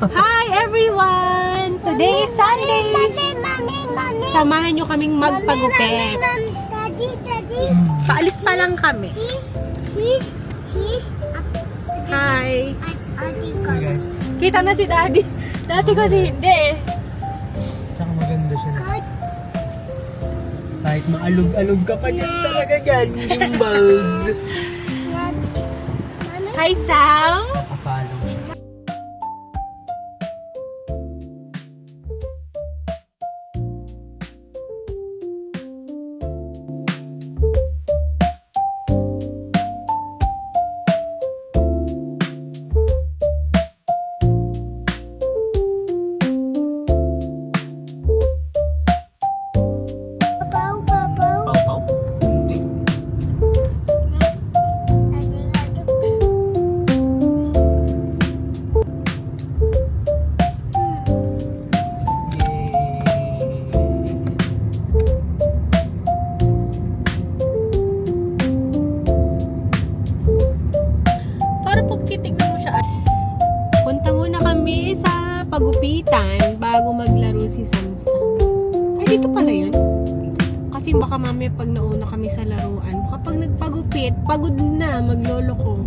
Hi everyone! Today is Sunday! Samahan nyo kaming magpagupit. Paalis pa lang kami. Hi! Hey guys. Kita na si Daddy. Dati kasi hindi eh. Tsaka maganda siya. Kahit maalog-alog ka pa niyan talaga dyan, gimbals. Hi Sam! Nakapalo siya. Pau-pau? Hindi. Para pag titignan mo siya. Punta muna kami sa pagupitan bago maglaro si Samsam. Ay, dito pala yun. Kasi baka mamaya pag nauna kami sa laruan, baka pag nagpagupit, pagod na, maglolo ko.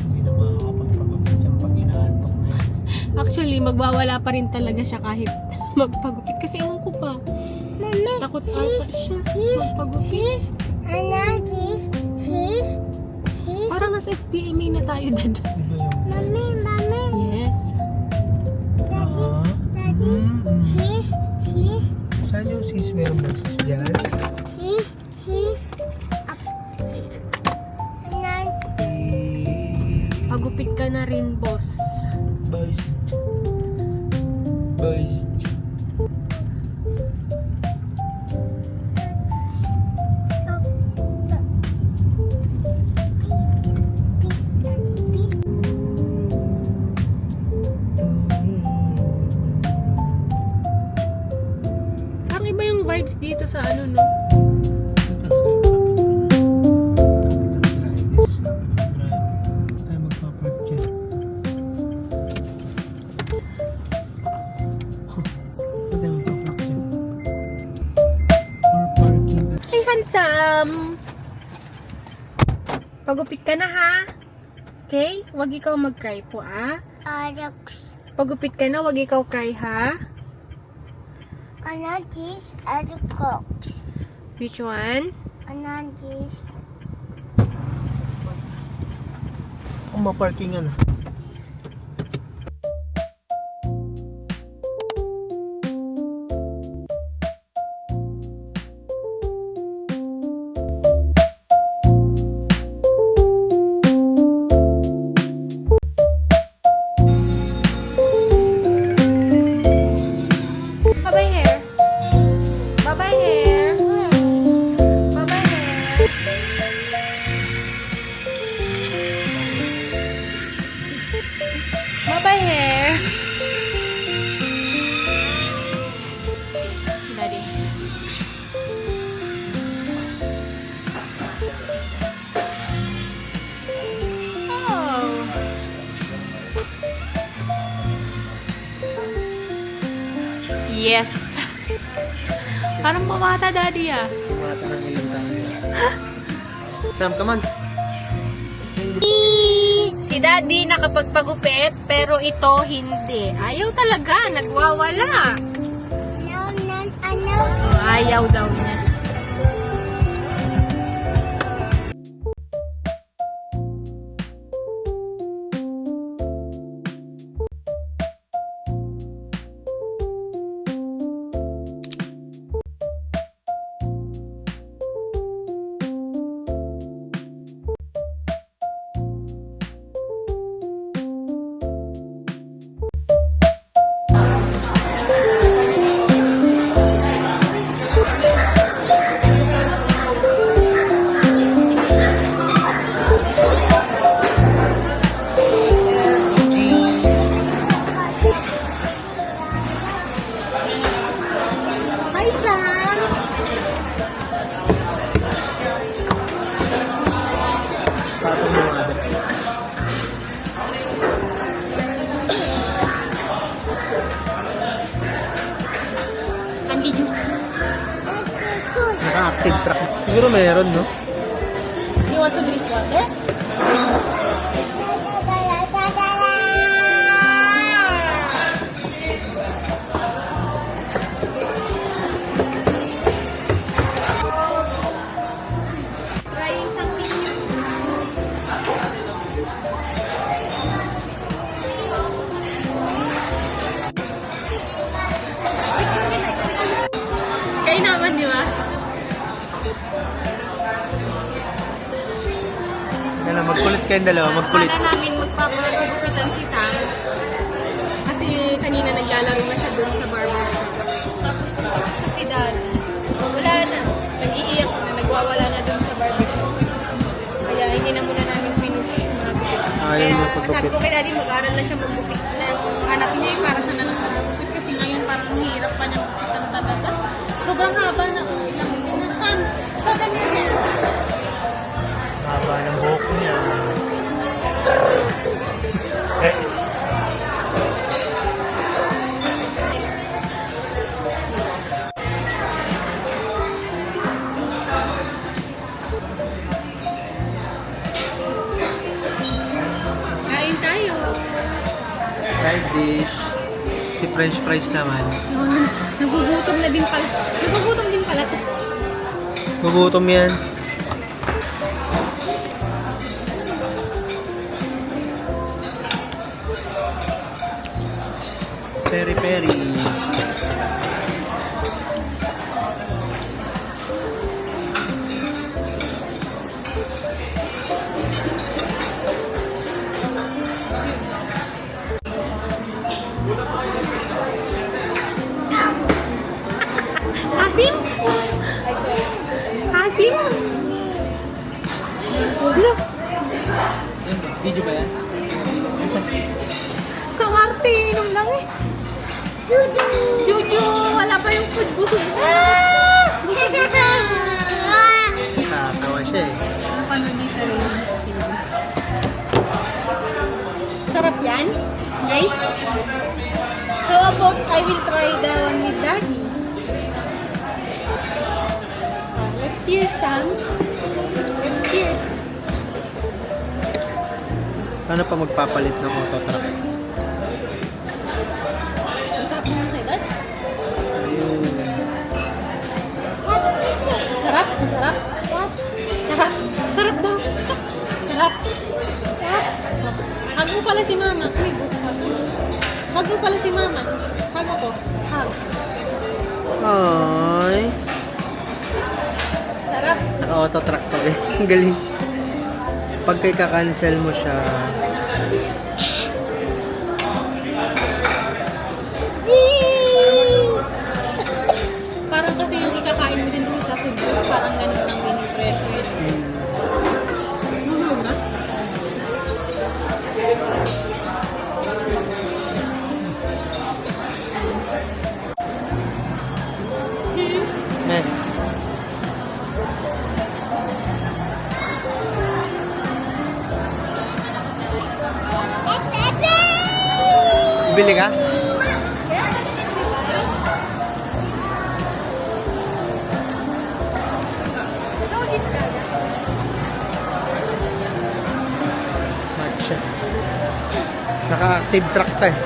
Hindi na makakapagpagupit yan pag inaantok na yan. Actually, magwawala pa rin talaga siya kahit magpagupit. Kasi ewan ko pa. Takot ata siya magpagupit. Parang nasa FBMA na tayo, Dad. Diba yung vibes? Yes. Saan yung sis? Meron ba sis dyan? Pagupit ka na rin, boss. Boys. Boys. Parang iba yung vibes dito sa ano, no? Hey, handsome! Pagupit ka na, ha? Okay? Wag ikaw mag-cry po, ah? Pagupit ka na, wag ikaw cry, ha? Which one? Kung ma-parkingan. Bye-bye hair. Bye-bye hair. Bye-bye hair. Bye-bye hair. Daddy. Oh. Yes. Parang mamata, Daddy, ah. Mata ng ilang tayo. Sam, come on. Si Daddy nakapagpagupit, pero ito hindi. Ayaw talaga, nagwawala. Ayaw daw niya. active track. Siguro meron, no? You want to drink water? Try something new. Kain naman, di ba? Yan na, magkulit kayong dalawa, magkulit. Akala namin magpapagupitan si Sam. Kasi kanina naglalaro na siya dun sa barbershop. Tapos tapos na si Dad. Wala na. Nag-iiyak na. Nagwawala na dun sa barbershop. Kaya hindi na muna namin finish magupit. Ayaw mo Kaya paggupit. sabi ko kay Daddy, mag-aral na siya maggupit. Na yung anak niya, para siya na lang maggupit. Kasi ngayon parang hirap pa niya magkupitan talaga. Sobrang haba na. Ilang na. Sam, show them your hair. Haba ng buhok niya. Kain tayo. Side dish. Si French fries naman. Nagugutom na din pala. Nagugutom din pala to. Gugutom yan. Peri-peri. Asim? Asim? Lo, Video ba yan? kamarte, inom lang eh. Juju! Juju! Wala pa yung food busog. Nakakawa siya eh. Napanood niya sa rin. Sarap yan, guys. How about I will try the one with Daddy? Let's hear some. Let's hear. Ano pa magpapalit ng auto truck? Masarap naman sa'yo, Dad. Ayun. Sarap? Sarap? Sarap? Sarap daw. Sarap. Sarap. Hug mo pala si Mama. Uy, hug mo pala si Mama. Hug ako. Hug. Ay. Sarap. Naka-auto truck pa eh. Ang galing. Pag kay ka-cancel mo siya, Parang kasi yung ikakain mo din dun sa Cebu, parang ganun lang din yung pressure. Ano na? eh. Bili ka? Matcha. Naka-active truck ta eh.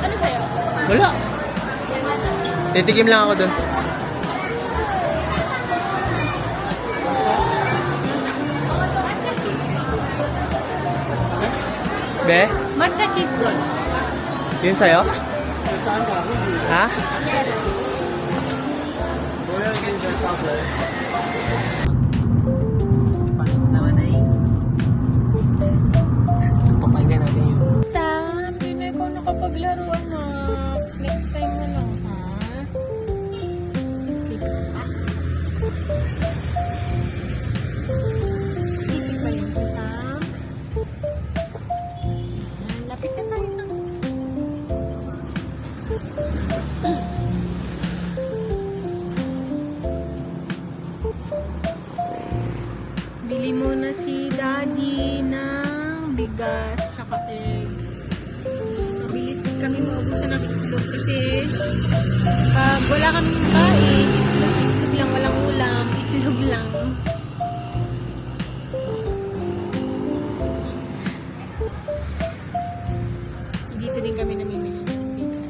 Ano sa'yo? Wala. Titikim lang ako dun. Be? Matcha cheese doon. Yun sa'yo? Ha? Panik naman ay. Papakinggan natin yun. Sam, di na ikaw nakapaglaro, anak. Next time mo lang, ha? Sleepy ka pa? Sleepy pa yun, Sam? Lapit na wala kaming kain. Itlog lang, walang ulam. Itlog lang. Dito din kami namimili ng bigas.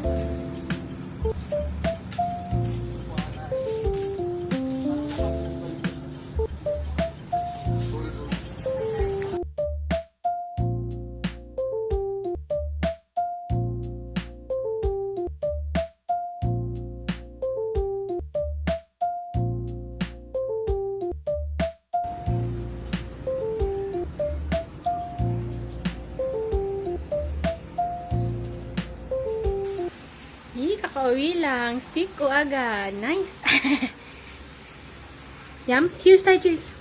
Kakauwi lang. Stick ko agad. Nice. Yum. Cheers tayo. Cheers.